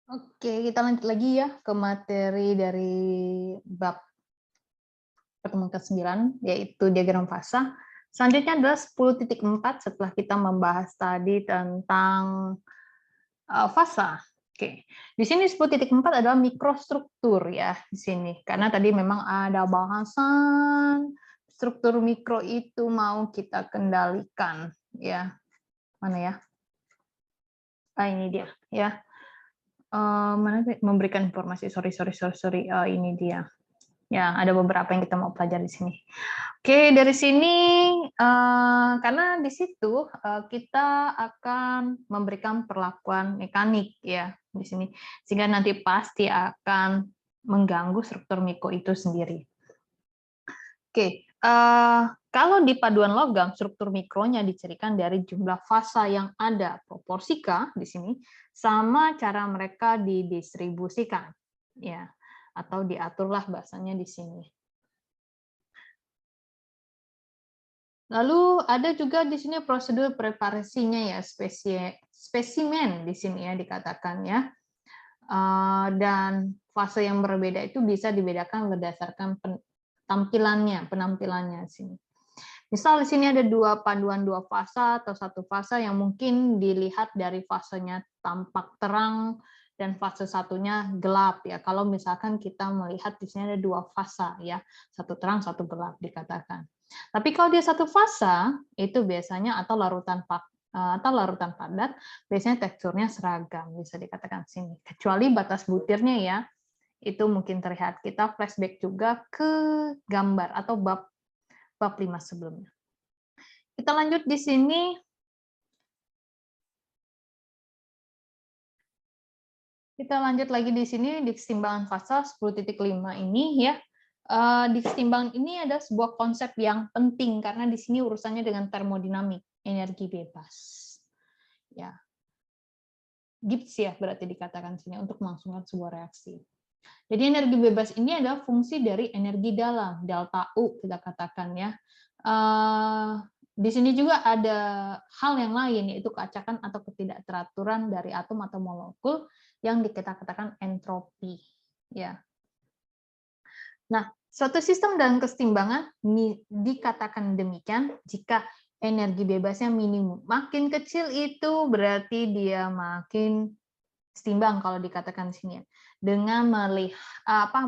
Oke, kita lanjut lagi ya ke materi dari bab pertemuan ke-9, yaitu diagram fasa. Selanjutnya adalah 10.4 setelah kita membahas tadi tentang fasa. Oke, di sini 10.4 adalah mikrostruktur ya di sini, karena tadi memang ada bahasan struktur mikro itu mau kita kendalikan ya. Mana ya? Ini dia ya. Mana memberikan informasi, sorry, ini dia. Ya, ada beberapa yang kita mau pelajari di sini. Oke, dari sini, karena di situ kita akan memberikan perlakuan mekanik ya di sini, sehingga nanti pasti akan mengganggu struktur mikro itu sendiri. Oke, kalau di paduan logam, struktur mikronya dicirikan dari jumlah fasa yang ada, proporsi K di sini, sama cara mereka didistribusikan, ya, atau diaturlah bahasanya di sini. Lalu ada juga di sini prosedur preparasinya ya, spesimen di sini ya dikatakan ya. Dan fase yang berbeda itu bisa dibedakan berdasarkan penampilannya di sini. Misal di sini ada dua paduan dua fasa atau satu fasa yang mungkin dilihat dari fasenya tampak terang dan fase satunya gelap ya. Kalau misalkan kita melihat di sini ada dua fasa ya, satu terang satu gelap dikatakan. Tapi kalau dia satu fasa itu biasanya atau larutan padat, biasanya teksturnya seragam bisa dikatakan sini. Kecuali batas butirnya ya, itu mungkin terlihat. Kita flashback juga ke gambar atau bab 5 sebelumnya. Kita lanjut di sini. Kita lanjut lagi di sini di keseimbangan fasa 10.5 ini ya. Di keseimbangan ini ada sebuah konsep yang penting karena di sini urusannya dengan termodinamik, energi bebas. Ya. Gibbs ya berarti dikatakan sini untuk melangsungkan sebuah reaksi. Jadi energi bebas ini adalah fungsi dari energi dalam, delta U kita katakan ya. Di sini juga ada hal yang lain, yaitu keacakan atau ketidakteraturan dari atom atau molekul yang kita katakan entropi. Ya. Nah, suatu sistem dalam keseimbangan dikatakan demikian jika energi bebasnya minimum. Makin kecil itu berarti dia makin seimbang kalau dikatakan di sini ya. Dengan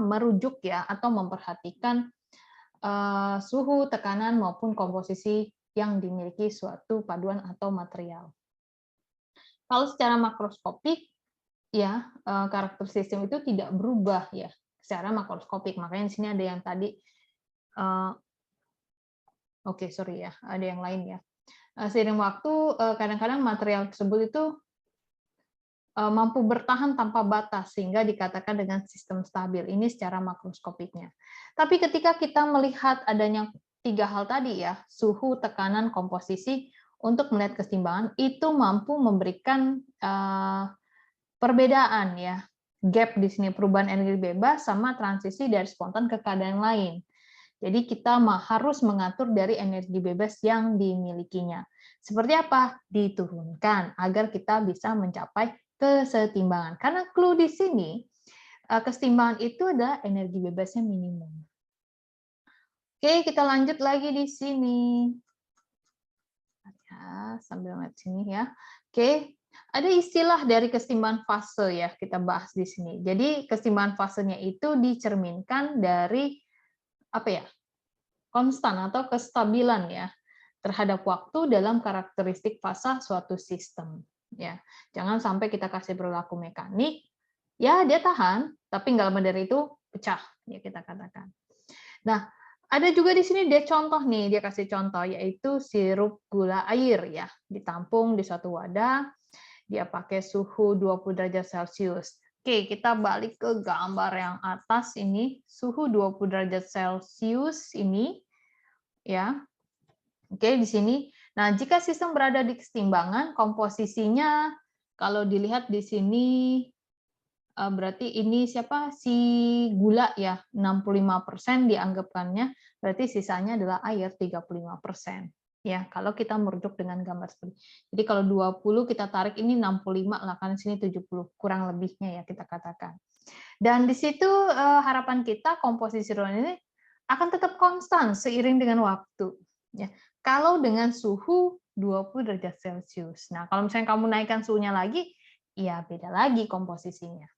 merujuk ya atau memperhatikan suhu, tekanan maupun komposisi yang dimiliki suatu paduan atau material. Kalau secara makroskopik ya karakter sistem itu tidak berubah ya secara makroskopik. Makanya di sini ada yang tadi sorry ya, ada yang lain ya. Seiring waktu kadang-kadang material tersebut itu mampu bertahan tanpa batas sehingga dikatakan dengan sistem stabil. Ini secara makroskopiknya. Tapi ketika kita melihat adanya 3 hal tadi ya, suhu, tekanan, komposisi, untuk melihat keseimbangan itu mampu memberikan perbedaan ya, gap di sini perubahan energi bebas sama transisi dari spontan ke keadaan lain. Jadi kita harus mengatur dari energi bebas yang dimilikinya. Seperti apa? Diturunkan agar kita bisa mencapai kesetimbangan. Karena clue di sini, kesetimbangan itu adalah energi bebasnya minimum. Oke, kita lanjut lagi di sini. Ya, sambil lihat sini ya. Oke, ada istilah dari kesetimbangan fase ya, kita bahas di sini. Jadi kesetimbangan fasenya itu dicerminkan dari apa ya? Konstan atau kestabilan ya terhadap waktu dalam karakteristik fasa suatu sistem. Ya, jangan sampai kita kasih perilaku mekanik, ya dia tahan, tapi nggak lama dari itu pecah, ya kita katakan. Nah, ada juga di sini dia contoh nih, dia kasih contoh yaitu sirup gula air ya, ditampung di suatu wadah, dia pakai suhu 20 derajat Celcius. Oke, kita balik ke gambar yang atas ini, suhu 20 derajat Celcius ini ya. Oke, di sini. Nah, jika sistem berada di keseimbangan, komposisinya kalau dilihat di sini berarti ini siapa? Si gula ya, 65% dianggapkannya, berarti sisanya adalah air 35%. Ya, kalau kita merujuk dengan gambar seperti ini. Jadi kalau 20 kita tarik ini 65 lah, kan sini 70, kurang lebihnya ya kita katakan. Dan di situ harapan kita komposisi ruangan ini akan tetap konstan seiring dengan waktu. Ya. Kalau dengan suhu 20 derajat Celcius. Nah, kalau misalnya kamu naikkan suhunya lagi, ya beda lagi komposisinya.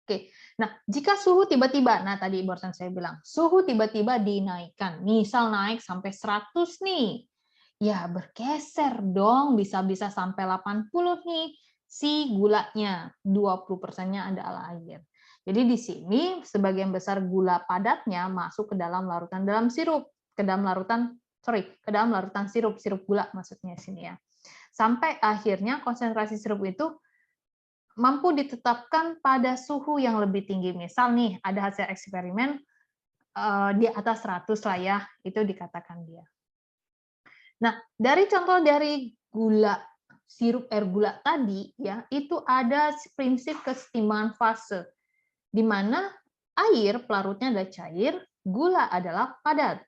Oke, nah jika suhu tiba-tiba, nah tadi barusan saya bilang, suhu tiba-tiba dinaikkan, misal naik sampai 100 nih, ya bergeser dong, bisa-bisa sampai 80 nih, si gulanya, 20%-nya adalah air. Jadi di sini sebagian besar gula padatnya masuk ke dalam larutan dalam sirup, ke dalam larutan, ke dalam larutan sirup, sirup gula maksudnya sini ya. Sampai akhirnya konsentrasi sirup itu mampu ditetapkan pada suhu yang lebih tinggi. Misal nih, ada hasil eksperimen di atas 100 lah ya, itu dikatakan dia. Nah, dari contoh dari gula, sirup air gula tadi, ya itu ada prinsip kesetimbangan fase, di mana air pelarutnya adalah cair, gula adalah padat.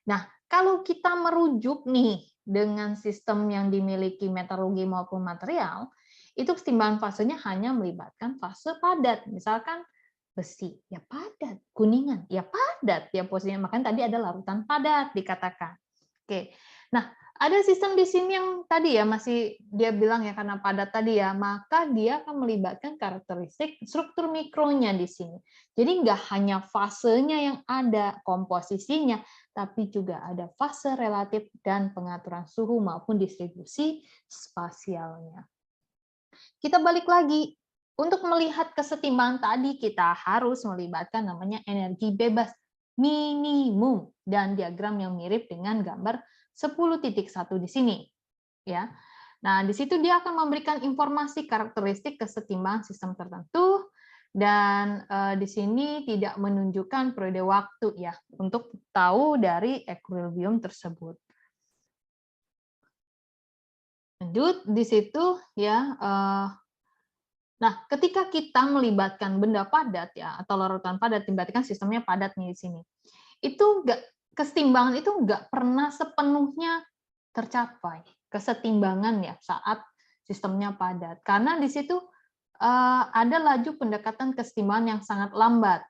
Nah, kalau kita merujuk nih dengan sistem yang dimiliki metalurgi maupun material, itu kesetimbangan fasenya hanya melibatkan fase padat. Misalkan besi, ya padat. Kuningan, ya padat. Ya posisinya, makanya tadi ada larutan padat dikatakan. Oke. Nah, ada sistem di sini yang tadi ya masih dia bilang ya karena padat tadi ya, maka dia akan melibatkan karakteristik struktur mikronya di sini. Jadi nggak hanya fasenya yang ada, komposisinya, tapi juga ada fase relatif dan pengaturan suhu maupun distribusi spasialnya. Kita balik lagi, untuk melihat kesetimbangan tadi kita harus melibatkan namanya energi bebas minimum dan diagram yang mirip dengan gambar 10.1 di sini. Ya. Nah, di situ dia akan memberikan informasi karakteristik kesetimbangan sistem tertentu dan di sini tidak menunjukkan periode waktu ya untuk tahu dari equilibrium tersebut. Lanjut di situ ya. Nah, ketika kita melibatkan benda padat ya atau larutan padat, berarti kan sistemnya padat nih di sini. Itu kesetimbangan itu nggak pernah sepenuhnya tercapai kesetimbangan ya saat sistemnya padat karena di situ ada laju pendekatan kesetimbangan yang sangat lambat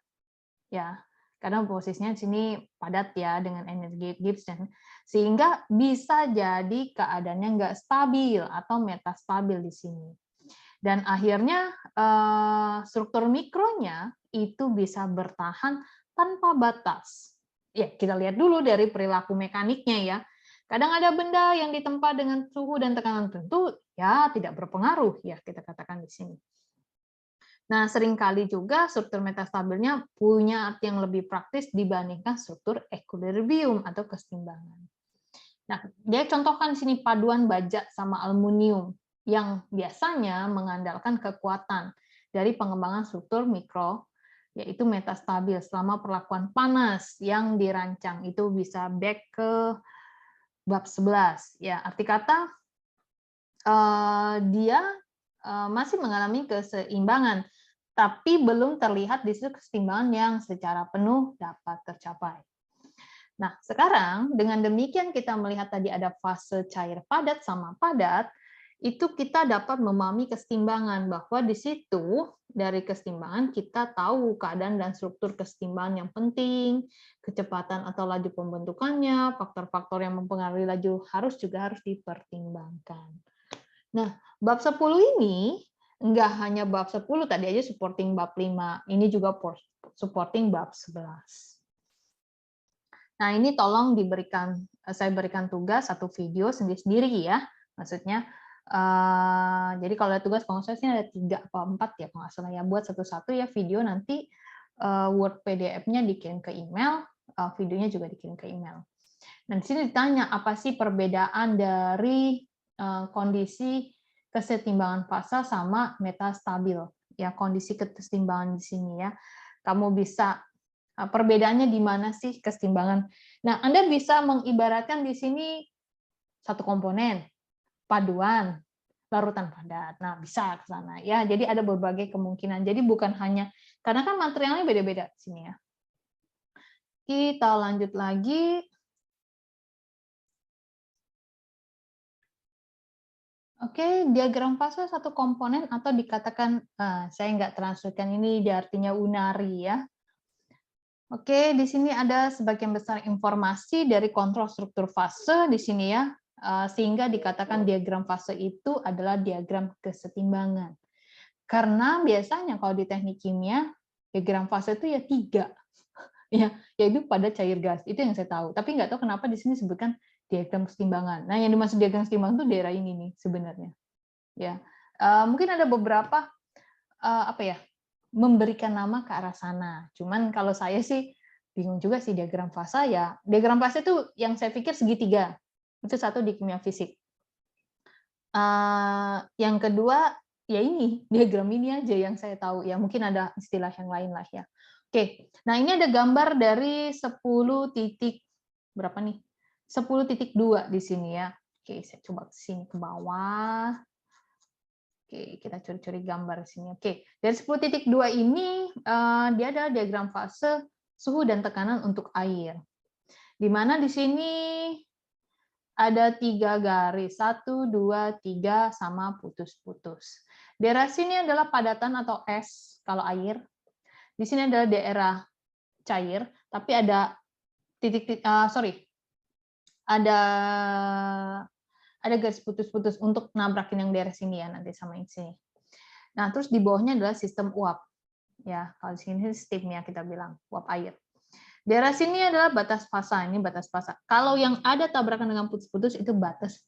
ya karena posisinya di sini padat ya dengan energi Gibbs dan sehingga bisa jadi keadaannya nggak stabil atau metastabil di sini. Dan akhirnya struktur mikronya itu bisa bertahan tanpa batas. Ya, kita lihat dulu dari perilaku mekaniknya ya. Kadang ada benda yang ditempa dengan suhu dan tekanan tertentu, ya tidak berpengaruh ya kita katakan di sini. Nah, seringkali juga struktur metastabilnya punya arti yang lebih praktis dibandingkan struktur equilibrium atau kesetimbangan. Nah, dia contohkan di sini paduan baja sama aluminium yang biasanya mengandalkan kekuatan dari pengembangan struktur mikro, yaitu metastabil selama perlakuan panas yang dirancang. Itu bisa back ke bab 11. Ya, arti kata dia masih mengalami keseimbangan, tapi belum terlihat di situ keseimbangan yang secara penuh dapat tercapai. Nah, sekarang dengan demikian kita melihat tadi ada fase cair padat sama padat, itu kita dapat memahami kesetimbangan bahwa di situ dari kesetimbangan kita tahu keadaan dan struktur kesetimbangan yang penting, kecepatan atau laju pembentukannya, faktor-faktor yang mempengaruhi laju juga harus dipertimbangkan. Nah, bab 10 ini enggak hanya bab 10 tadi aja supporting bab 5, ini juga supporting bab 11. Nah, ini tolong saya berikan tugas satu video sendiri-sendiri ya. Maksudnya, jadi kalau ada tugas, kalau saya sih ada 3 atau 4 ya, kalau nggak salah ya. Buat satu-satu ya video nanti Word PDF-nya dikirim ke email, videonya juga dikirim ke email. Nah, di sini ditanya, apa sih perbedaan dari kondisi kesetimbangan fasa sama metastabil? Ya, kondisi kesetimbangan di sini ya. Kamu bisa perbedaannya di mana sih kesetimbangan? Nah, Anda bisa mengibaratkan di sini satu komponen, paduan, larutan padat. Nah, bisa ke sana ya. Jadi ada berbagai kemungkinan. Jadi bukan hanya karena kan materialnya beda-beda di sini ya. Kita lanjut lagi. Oke, diagram fase satu komponen atau dikatakan, saya nggak translate-kan ini di artinya unari ya. Oke, di sini ada sebagian besar informasi dari kontrol struktur fase di sini ya, sehingga dikatakan diagram fase itu adalah diagram kesetimbangan. Karena biasanya kalau di teknik kimia, diagram fase itu ya 3, ya, yaitu pada cair gas, itu yang saya tahu. Tapi nggak tahu kenapa di sini disebutkan diagram kesetimbangan. Nah, yang dimaksud diagram kesetimbangan itu daerah ini nih sebenarnya. Ya, mungkin ada beberapa, apa ya, memberikan nama ke arah sana. Cuman kalau saya sih bingung juga sih diagram fase ya. Diagram fase itu yang saya pikir segitiga. Itu satu di kimia fisik. Yang kedua ya ini diagram ini aja yang saya tahu. Ya mungkin ada istilah yang lain lah ya. Oke. Nah, ini ada gambar dari 10 titik berapa nih? 10.2 di sini ya. Oke, saya coba ke sini ke bawah. Oke, kita curi-curi gambar di sini. Oke, dari 10.2 ini dia adalah diagram fase suhu dan tekanan untuk air. Di mana di sini ada 3 garis, 1, 2, 3 sama putus-putus. Daerah sini adalah padatan atau es kalau air. Di sini adalah daerah cair, tapi ada ada garis putus-putus untuk nabrakin yang daerah sini ya nanti sama yang sini. Nah, terus di bawahnya adalah sistem uap. Ya, kalau di sini sistemnya kita bilang uap air. Daerah sini adalah batas fasa, ini batas fasa. Kalau yang ada tabrakan dengan putus-putus itu batas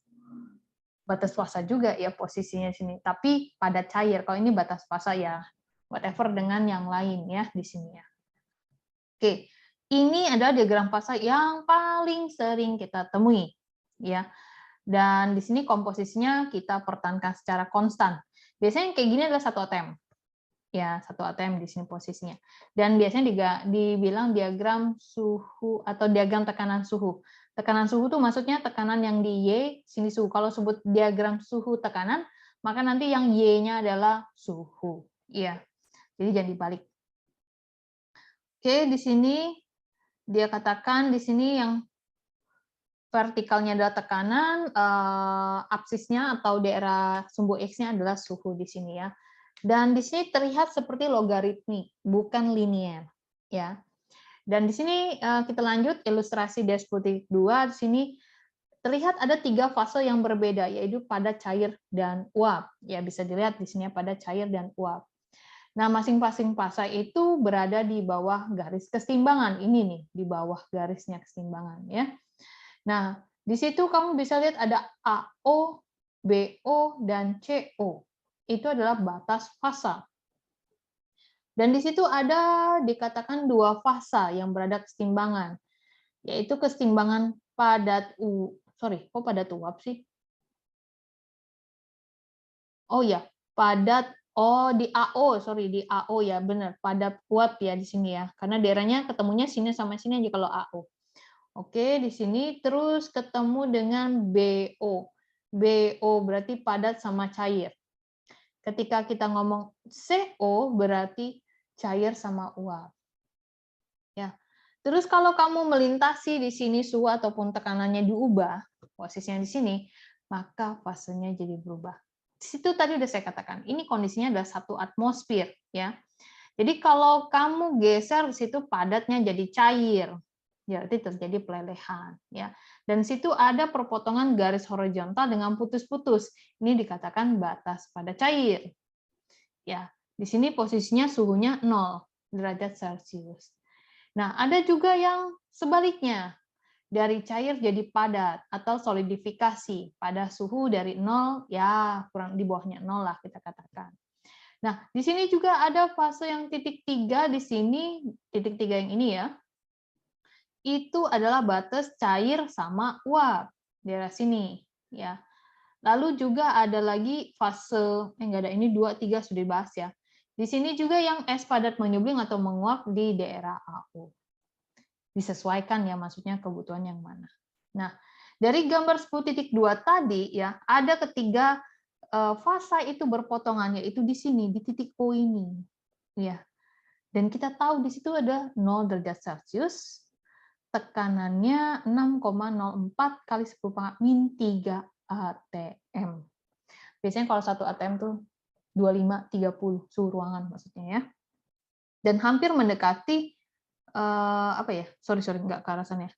fasa juga ya posisinya sini. Tapi pada cair. Kalau ini batas fasa ya whatever dengan yang lain ya di sini ya. Oke, ini adalah diagram fasa yang paling sering kita temui ya. Dan di sini komposisinya kita pertahankan secara konstan. Biasanya kayak gini adalah satu ATM. Ya, satu ATM di sini posisinya. Dan biasanya dibilang diagram suhu atau diagram tekanan suhu. Tekanan suhu itu maksudnya tekanan yang di Y, sini suhu. Kalau sebut diagram suhu tekanan, maka nanti yang Y-nya adalah suhu. Iya. Jadi jangan dibalik. Oke, di sini dia katakan di sini yang vertikalnya adalah tekanan, absisnya atau daerah sumbu X-nya adalah suhu di sini ya. Dan di sini terlihat seperti logaritmik, bukan linear ya. Dan di sini kita lanjut ilustrasi dari 10.2 di sini terlihat ada 3 fase yang berbeda yaitu padat, cair, dan uap. Ya bisa dilihat di sini pada cair dan uap. Nah, masing-masing fase itu berada di bawah garis keseimbangan. Ini nih, di bawah garisnya keseimbangan ya. Nah, di situ kamu bisa lihat ada AO, BO, dan CO. Itu adalah batas fasa. Dan di situ ada dikatakan 2 fasa yang berada keseimbangan, yaitu keseimbangan padat kok padat uap sih? Oh ya, padat di AO, di AO ya, benar, padat uap ya di sini ya, karena daerahnya ketemunya sini sama sini aja kalau AO. Oke, di sini terus ketemu dengan BO. BO berarti padat sama cair. Ketika kita ngomong CO berarti cair sama uap. Ya. Terus kalau kamu melintasi di sini suhu ataupun tekanannya diubah, posisinya di sini, maka fasenya jadi berubah. Di situ tadi udah saya katakan, ini kondisinya adalah 1 atmosfer ya. Jadi kalau kamu geser di situ padatnya jadi cair, berarti terjadi pelelehan ya. Dan situ ada perpotongan garis horizontal dengan putus-putus. Ini dikatakan batas pada cair. Ya, di sini posisinya suhunya 0 derajat Celcius. Nah, ada juga yang sebaliknya. Dari cair jadi padat atau solidifikasi pada suhu dari 0 ya kurang di bawahnya 0 lah kita katakan. Nah, di sini juga ada fase yang titik 3 di sini, titik 3 yang ini ya. Itu adalah batas cair sama uap daerah sini ya. Lalu juga ada lagi fase enggak ada, ini 2 3 sudah dibahas ya. Di sini juga yang es padat menyublim atau menguap di daerah AO. Disesuaikan ya maksudnya kebutuhan yang mana. Nah, dari gambar 10.2 tadi ya, ada ketiga fasa itu berpotongan yaitu di sini di titik O ini. Ya. Dan kita tahu di situ ada 0 derajat Celcius, tekanannya 6,04 kali 10⁻³ ATM. Biasanya kalau satu ATM tuh 25-30 suhu ruangan maksudnya ya. Dan hampir mendekati apa ya? Sorry nggak ke arah sana ya.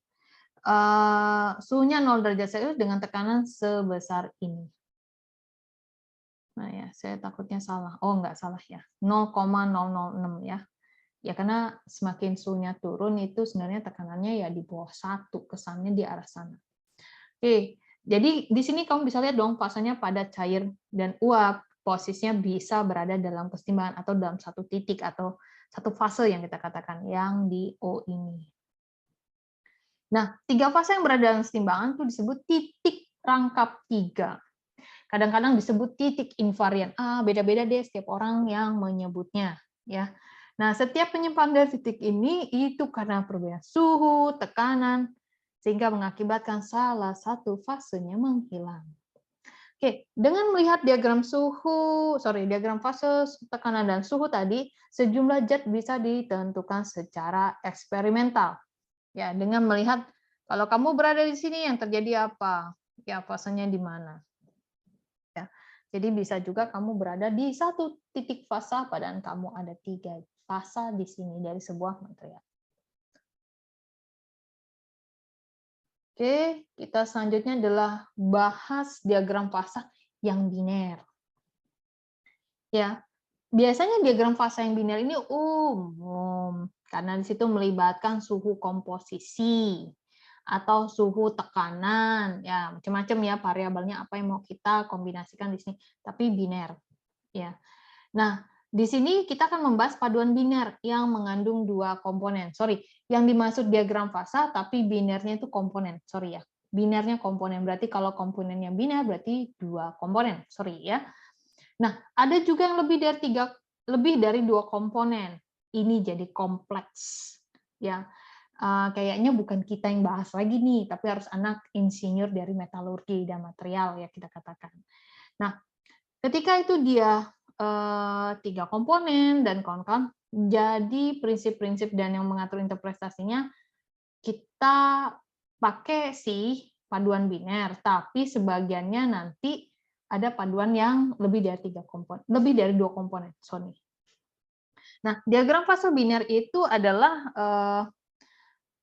Suhunya 0 derajat Celcius dengan tekanan sebesar ini. Nah ya, saya takutnya salah. Oh, nggak salah ya. 0,006 ya. Ya karena semakin suhunya turun itu sebenarnya tekanannya ya di bawah 1, kesannya di arah sana. Oke, jadi di sini kamu bisa lihat dong fasanya padat, cair, dan uap. Posisinya bisa berada dalam keseimbangan atau dalam satu titik atau satu fase yang kita katakan, yang di O ini. Nah, 3 fase yang berada dalam keseimbangan itu disebut titik rangkap 3. Kadang-kadang disebut titik invarian. Beda-beda deh setiap orang yang menyebutnya. Ya. Nah, setiap penyimpangan dari titik ini itu karena perbedaan suhu, tekanan, sehingga mengakibatkan salah satu fasenya menghilang. Oke, dengan melihat diagram fase, tekanan dan suhu tadi, sejumlah zat bisa ditentukan secara eksperimental. Ya, dengan melihat kalau kamu berada di sini yang terjadi apa? Ya, fasenya di mana? Ya. Jadi bisa juga kamu berada di satu titik fase, padahal kamu ada 3 fase di sini dari sebuah material. Oke, kita selanjutnya adalah bahas diagram fase yang biner. Ya, biasanya diagram fase yang biner ini umum karena di situ melibatkan suhu komposisi atau suhu tekanan, ya macam-macam ya variabelnya apa yang mau kita kombinasikan di sini, tapi biner. Ya. Nah, di sini kita akan membahas paduan biner yang mengandung 2 komponen. Sorry, yang dimaksud diagram fasa, tapi binernya itu komponen. Sorry ya, binernya komponen. Berarti kalau komponennya biner, berarti 2 komponen. Sorry ya. Nah, ada juga yang lebih dari 2 komponen. Ini jadi kompleks. Ya, kayaknya bukan kita yang bahas lagi nih, tapi harus anak insinyur dari metalurgi dan material ya kita katakan. Nah, ketika itu dia 3 komponen dan kawan-kawan, jadi prinsip-prinsip dan yang mengatur interpretasinya kita pakai sih paduan biner, tapi sebagiannya nanti ada paduan yang lebih dari 2 komponen, sorry. Nah, diagram fase biner itu adalah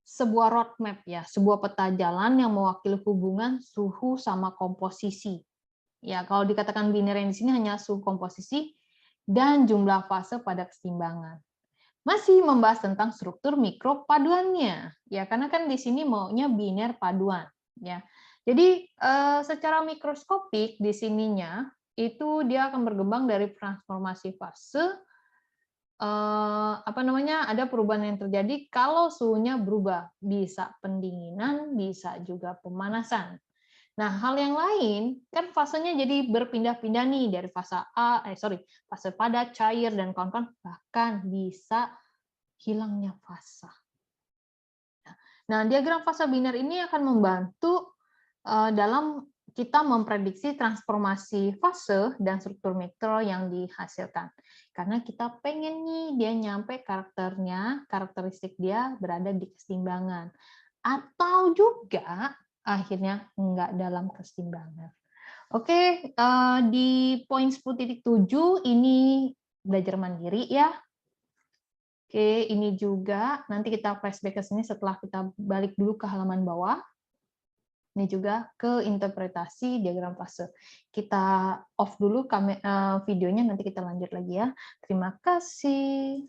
sebuah roadmap ya, sebuah peta jalan yang mewakili hubungan suhu sama komposisi. Ya, kalau dikatakan biner yang di sini hanya suhu komposisi dan jumlah fase pada keseimbangan. Masih membahas tentang struktur mikro paduannya. Ya, karena kan di sini maunya biner paduan, ya. Jadi, secara mikroskopik di sininya itu dia akan berkembang dari transformasi fase, ada perubahan yang terjadi kalau suhunya berubah, bisa pendinginan, bisa juga pemanasan. Nah, hal yang lain, kan fasenya jadi berpindah-pindah nih dari fase padat, cair, dan kawan-kawan, bahkan bisa hilangnya fasa. Nah, diagram fase biner ini akan membantu dalam kita memprediksi transformasi fase dan struktur mikro yang dihasilkan. Karena kita pengen nih dia nyampe karakteristik dia berada di keseimbangan. Atau juga akhirnya enggak dalam keseimbangan. Oke, di poin 10.7 ini belajar mandiri ya. Oke, ini juga nanti kita flashback ke sini setelah kita balik dulu ke halaman bawah. Ini juga ke interpretasi diagram fase. Kita off dulu videonya, nanti kita lanjut lagi ya. Terima kasih.